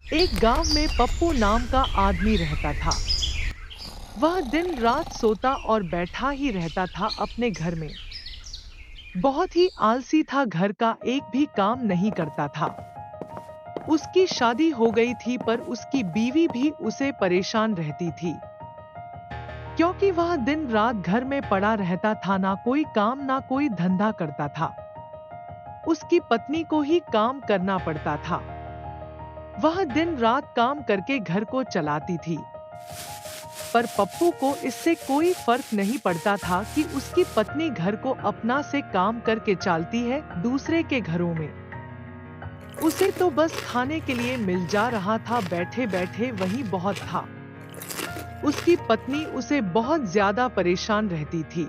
एक गांव में पप्पू नाम का आदमी रहता था। वह दिन रात सोता और बैठा ही रहता था अपने घर में। बहुत ही आलसी था, घर का एक भी काम नहीं करता था। उसकी शादी हो गई थी पर उसकी बीवी भी उसे परेशान रहती थी, क्योंकि वह दिन रात घर में पड़ा रहता था, ना कोई काम ना कोई धंधा करता था। उसकी पत्नी को ही काम करना पड़ता था। वह दिन रात काम करके घर को चलाती थी, पर पप्पू को इससे कोई फर्क नहीं पड़ता था कि उसकी पत्नी घर को अपना से काम करके चलती है दूसरे के घरों में। उसे तो बस खाने के लिए मिल जा रहा था, बैठे बैठे वही बहुत था। उसकी पत्नी उसे बहुत ज्यादा परेशान रहती थी।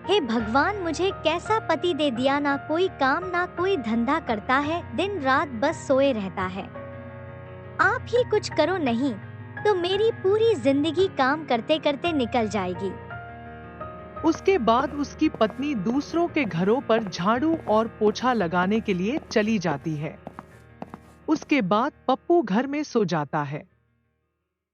हे भगवान, मुझे कैसा पति दे दिया, ना कोई काम ना कोई धंधा करता है, दिन रात बस सोए रहता है। आप ही कुछ करो नहीं तो मेरी पूरी जिंदगी काम करते करते निकल जाएगी। उसके बाद उसकी पत्नी दूसरों के घरों पर झाड़ू और पोछा लगाने के लिए चली जाती है। उसके बाद पप्पू घर में सो जाता है।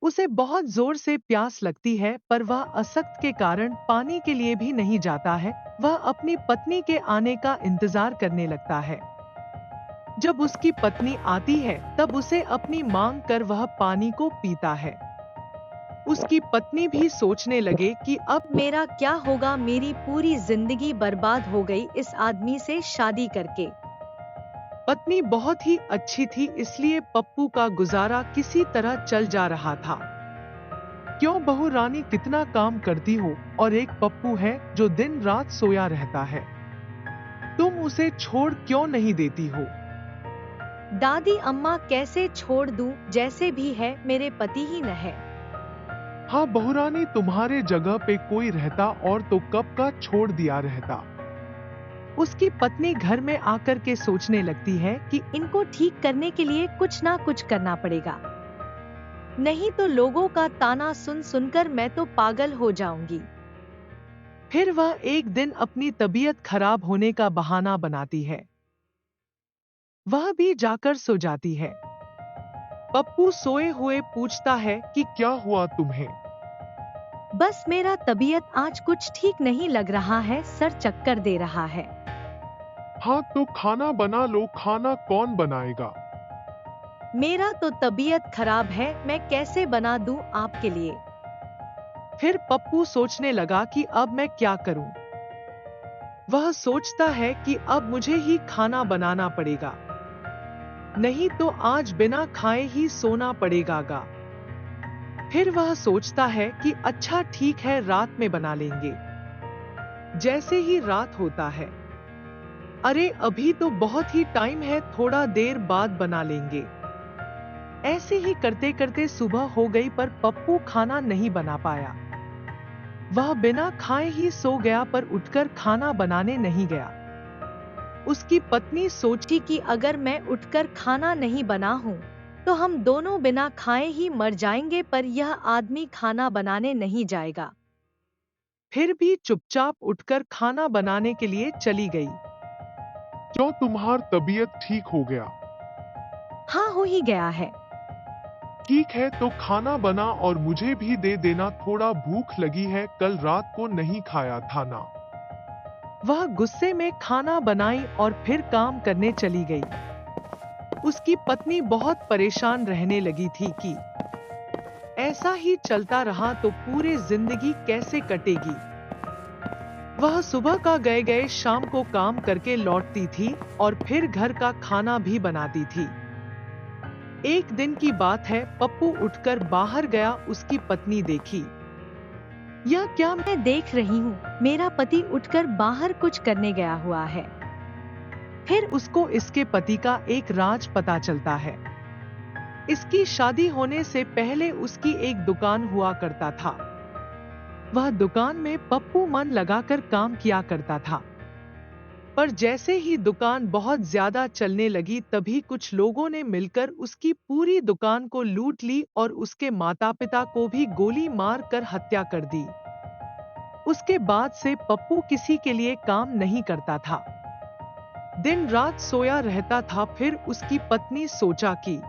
उसे बहुत जोर से प्यास लगती है, पर वह असक्त के कारण पानी के लिए भी नहीं जाता है। वह अपनी पत्नी के आने का इंतजार करने लगता है। जब उसकी पत्नी आती है तब उसे अपनी मांग कर वह पानी को पीता है। उसकी पत्नी भी सोचने लगे कि अब मेरा क्या होगा, मेरी पूरी जिंदगी बर्बाद हो गई इस आदमी से शादी करके। पत्नी बहुत ही अच्छी थी, इसलिए पप्पू का गुजारा किसी तरह चल जा रहा था। क्यों बहू रानी, कितना काम करती हो और एक पप्पू है जो दिन रात सोया रहता है। तुम उसे छोड़ क्यों नहीं देती हो? दादी अम्मा, कैसे छोड़ दूं, जैसे भी है मेरे पति ही न है। हाँ बहुरानी, तुम्हारे जगह पे कोई रहता और तो कब का छोड़ दिया रहता। उसकी पत्नी घर में आकर के सोचने लगती है कि इनको ठीक करने के लिए कुछ ना कुछ करना पड़ेगा, नहीं तो लोगों का ताना सुन सुनकर मैं तो पागल हो जाऊंगी। फिर वह एक दिन अपनी तबीयत खराब होने का बहाना बनाती है। वह भी जाकर सो जाती है। पप्पू सोए हुए पूछता है कि क्या हुआ तुम्हें? बस मेरा तबीयत आज कुछ ठीक नहीं लग रहा है, सर चक्कर दे रहा है। हाँ तो खाना बना लो, खाना कौन बनाएगा? मेरा तो तबीयत खराब है, मैं कैसे बना दूं आपके लिए? फिर पप्पू सोचने लगा कि अब मैं क्या करूं। वह सोचता है कि अब मुझे ही खाना बनाना पड़ेगा, नहीं तो आज बिना खाए ही सोना पड़ेगा। फिर वह सोचता है कि अच्छा ठीक है, रात में बना लेंगे। जैसे ही रात होता है, अरे अभी तो बहुत ही टाइम है, थोड़ा देर बाद बना लेंगे। ऐसे ही करते करते सुबह हो गई, पर पप्पू खाना नहीं बना पाया। वह बिना खाए ही सो गया, पर उठकर खाना बनाने नहीं गया। उसकी पत्नी सोची कि अगर मैं उठकर खाना नहीं बना हूं तो हम दोनों बिना खाए ही मर जाएंगे, पर यह आदमी खाना बनाने नहीं जाएगा। फिर भी चुपचाप उठकर खाना बनाने के लिए चली गई। क्यों, तुम्हार तबीयत ठीक हो गया? हाँ, हो ही गया है। ठीक है तो खाना बना और मुझे भी दे देना, थोड़ा भूख लगी है, कल रात को नहीं खाया था ना। वह गुस्से में खाना बनाई और फिर काम करने चली गई। उसकी पत्नी बहुत परेशान रहने लगी थी कि ऐसा ही चलता रहा तो पूरी जिंदगी कैसे कटेगी। वह सुबह का गए गए शाम को काम करके लौटती थी और फिर घर का खाना भी बनाती थी। एक दिन की बात है, पप्पू उठकर बाहर गया। उसकी पत्नी देखी, यह क्या मैं देख रही हूँ, मेरा पति उठकर बाहर कुछ करने गया हुआ है। फिर उसको इसके पति का एक राज पता चलता है। इसकी शादी होने से पहले उसकी एक दुकान हुआ करता था। वह दुकान में पप्पू मन लगाकर काम किया करता था, पर जैसे ही दुकान बहुत ज्यादा चलने लगी तभी कुछ लोगों ने मिलकर उसकी पूरी दुकान को लूट ली और उसके माता पिता को भी गोली मार कर हत्या कर दी। उसके बाद से पप्पू किसी के लिए काम नहीं करता था, दिन रात सोया रहता था। फिर उसकी पत्नी सोचा कि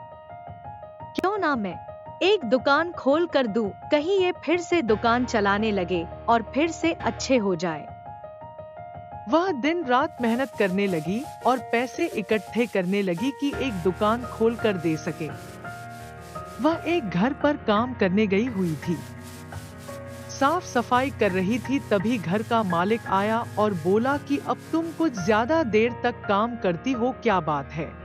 क्यों ना मैं एक दुकान खोल कर दूं, कहीं ये फिर से दुकान चलाने लगे और फिर से अच्छे हो जाए। वह दिन रात मेहनत करने लगी और पैसे इकट्ठे करने लगी कि एक दुकान खोल कर दे सके। वह एक घर पर काम करने गई हुई थी, साफ सफाई कर रही थी, तभी घर का मालिक आया और बोला कि अब तुम कुछ ज्यादा देर तक काम करती हो, क्या बात है।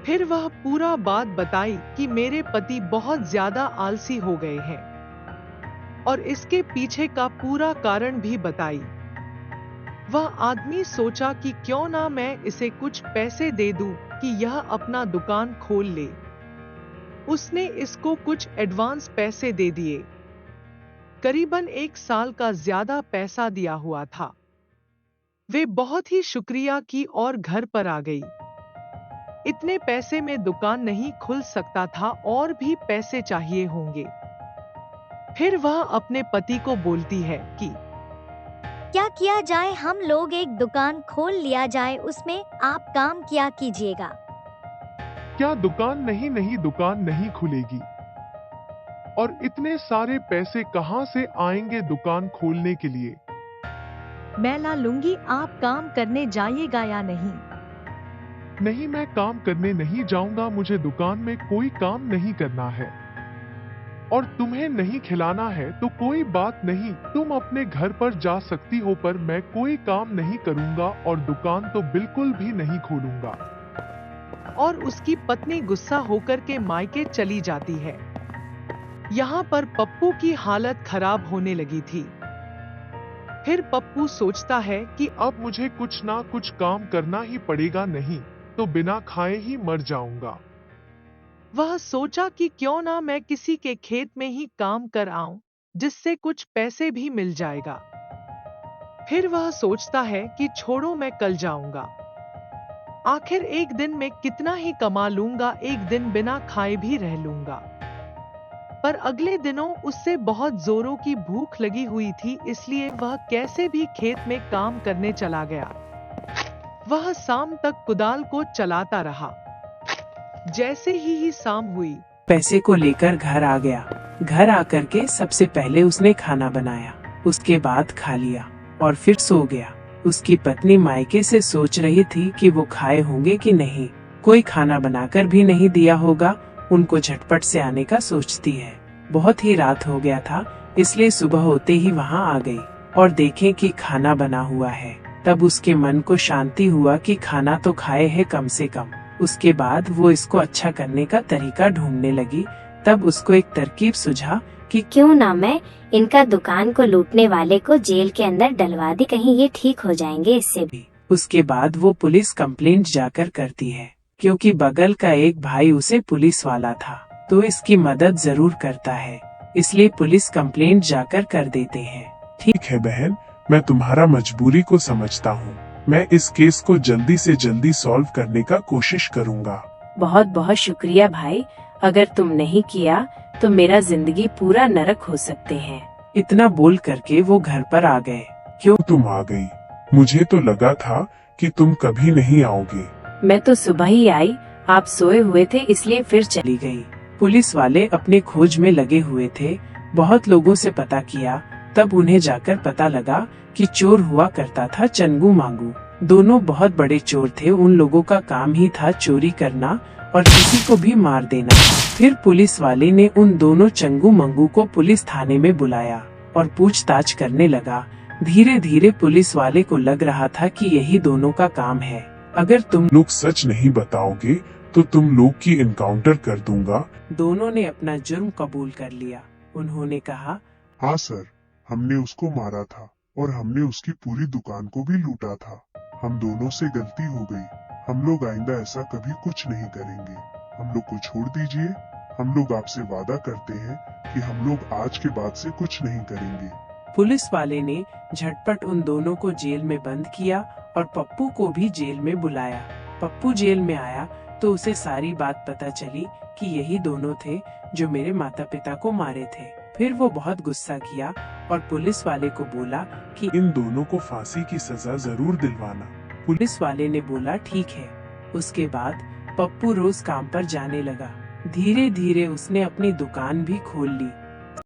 फिर वह पूरा बात बताई कि मेरे पति बहुत ज्यादा आलसी हो गए हैं और इसके पीछे का पूरा कारण भी बताई। वह आदमी सोचा कि क्यों ना मैं इसे कुछ पैसे दे दूं कि यह अपना दुकान खोल ले। उसने इसको कुछ एडवांस पैसे दे दिए, करीबन 1 साल का ज्यादा पैसा दिया हुआ था। वे बहुत ही शुक्रिया की और घर पर आ गई। इतने पैसे में दुकान नहीं खुल सकता था और भी पैसे चाहिए होंगे। फिर वह अपने पति को बोलती है कि क्या किया जाए, हम लोग एक दुकान खोल लिया जाए, उसमें आप काम किया कीजिएगा। क्या दुकान नहीं दुकान नहीं खुलेगी, और इतने सारे पैसे कहां से आएंगे दुकान खोलने के लिए। मैं ला लूंगी, आप काम करने जाइएगा या नहीं। नहीं, मैं काम करने नहीं जाऊंगा, मुझे दुकान में कोई काम नहीं करना है। और तुम्हें नहीं खिलाना है तो कोई बात नहीं, तुम अपने घर पर जा सकती हो, पर मैं कोई काम नहीं करूंगा और दुकान तो बिल्कुल भी नहीं खोलूंगा। और उसकी पत्नी गुस्सा होकर के मायके चली जाती है। यहाँ पर पप्पू की हालत खराब होने लगी थी। फिर पप्पू सोचता है कि अब मुझे कुछ ना कुछ काम करना ही पड़ेगा, नहीं तो बिना खाए ही मर जाऊंगा। वह सोचा कि क्यों ना मैं किसी के खेत में ही काम कर आऊं, जिससे कुछ पैसे भी मिल जाएगा। फिर वह सोचता है कि छोड़ो, मैं कल जाऊंगा, आखिर एक दिन में कितना ही कमा लूंगा, एक दिन बिना खाए भी रह लूंगा। पर अगले दिनों उससे बहुत जोरों की भूख लगी हुई थी, इसलिए वह कैसे भी खेत में काम करने चला गया। वह शाम तक कुदाल को चलाता रहा। जैसे ही शाम हुई, पैसे को लेकर घर आ गया। घर आकर के सबसे पहले उसने खाना बनाया, उसके बाद खा लिया और फिर सो गया। उसकी पत्नी मायके से सोच रही थी कि वो खाए होंगे कि नहीं, कोई खाना बनाकर भी नहीं दिया होगा, उनको झटपट से आने का सोचती है। बहुत ही रात हो गया था, इसलिए सुबह होते ही वहाँ आ गई और देखे कि खाना बना हुआ है। तब उसके मन को शांति हुआ कि खाना तो खाए है कम से कम। उसके बाद वो इसको अच्छा करने का तरीका ढूंढने लगी। तब उसको एक तरकीब सुझा कि क्यों ना मैं इनका दुकान को लूटने वाले को जेल के अंदर डलवा दी, कहीं ये ठीक हो जाएंगे इससे भी। उसके बाद वो पुलिस कंप्लेंट जाकर करती है, क्योंकि बगल का एक भाई उसे पुलिस वाला था, तो इसकी मदद जरूर करता है, इसलिए पुलिस कंप्लेंट जाकर कर देते हैं। ठीक है बहन, मैं तुम्हारा मजबूरी को समझता हूँ। मैं इस केस को जल्दी से जल्दी सॉल्व करने का कोशिश करूँगा। बहुत बहुत शुक्रिया भाई, अगर तुम नहीं किया तो मेरा जिंदगी पूरा नरक हो सकते हैं। इतना बोल करके वो घर पर आ गए। क्यों तुम आ गई? मुझे तो लगा था कि तुम कभी नहीं आओगे। मैं तो सुबह ही आई, आप सोए हुए थे इसलिए फिर चली गई। पुलिस वाले अपने खोज में लगे हुए थे, बहुत लोगों से पता किया, तब उन्हें जाकर पता लगा कि चोर हुआ करता था चंगू मांगू। दोनों बहुत बड़े चोर थे, उन लोगों का काम ही था चोरी करना और किसी को भी मार देना। फिर पुलिस वाले ने उन दोनों चंगू मंगू को पुलिस थाने में बुलाया और पूछताछ करने लगा। धीरे धीरे पुलिस वाले को लग रहा था कि यही दोनों का काम है। अगर तुम लोग सच नहीं बताओगे तो तुम लोग की एनकाउंटर कर दूंगा। दोनों ने अपना जुर्म कबूल कर लिया। उन्होंने कहा, हाँ सर, हमने उसको मारा था और हमने उसकी पूरी दुकान को भी लूटा था। हम दोनों से गलती हो गई। हम लोग आइंदा ऐसा कभी कुछ नहीं करेंगे। हम लोग को छोड़ दीजिए। हम लोग आपसे वादा करते हैं कि हम लोग आज के बाद से कुछ नहीं करेंगे। पुलिस वाले ने झटपट उन दोनों को जेल में बंद किया और पप्पू को भी जेल में बुलाया। पप्पू जेल में आया तो उसे सारी बात पता चली कि यही दोनों थे जो मेरे माता पिता को मारे थे। फिर वो बहुत गुस्सा किया और पुलिस वाले को बोला कि इन दोनों को फांसी की सजा जरूर दिलवाना। पुलिस वाले ने बोला ठीक है। उसके बाद पप्पू रोज काम पर जाने लगा। धीरे धीरे उसने अपनी दुकान भी खोल ली